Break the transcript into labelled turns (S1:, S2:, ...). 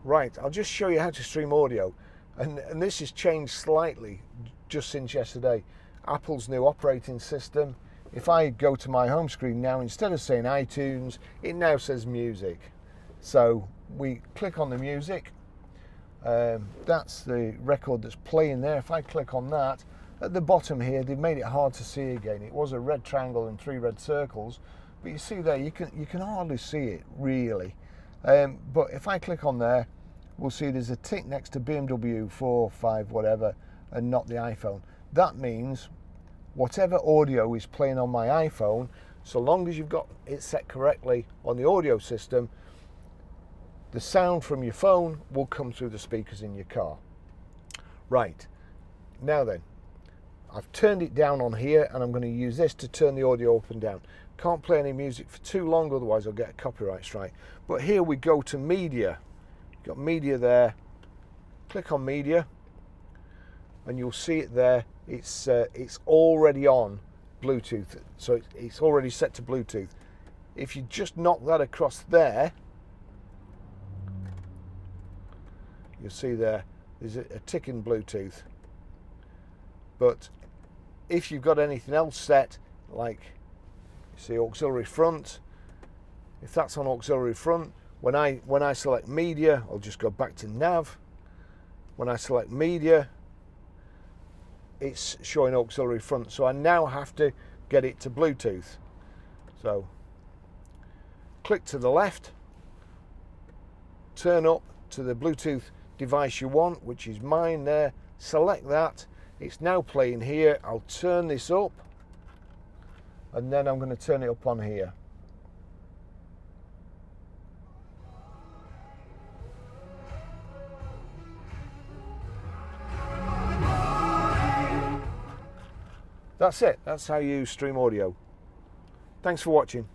S1: Right, I'll just show you how to stream audio, and this has changed slightly just since yesterday. Apple's new operating system. If I go to my home screen now, instead of saying iTunes, it now says music. So we click on the music. That's the record that's playing there. If I click on that, at the bottom here, they've made it hard to see again. It was a red triangle and 3 red circles, but you see there, you can hardly see it really. But if I click on there, we'll see there's a tick next to BMW 4, 5, whatever, and not the iPhone. That means whatever audio is playing on my iPhone, so long as you've got it set correctly on the audio system, the sound from your phone will come through the speakers in your car. Right, now then, I've turned it down on here, and I'm going to use this to turn the audio up and down. Can't play any music for too long, otherwise I'll get a copyright strike. But here we go to media. You've got media there. Click on media, and you'll see it there. It's already on Bluetooth, so it's already set to Bluetooth. If you just knock that across there, you'll see there's a tick in Bluetooth. But if you've got anything else set, like you see auxiliary front, if that's on auxiliary front, when I select media, I'll just go back to nav. When I select media, it's showing auxiliary front, so I now have to get it to Bluetooth. So click to the left, turn up to the Bluetooth device you want, which is mine there, select that. It's now playing here. I'll turn this up, and then I'm going to turn it up on here. That's it. That's how you stream audio. Thanks for watching.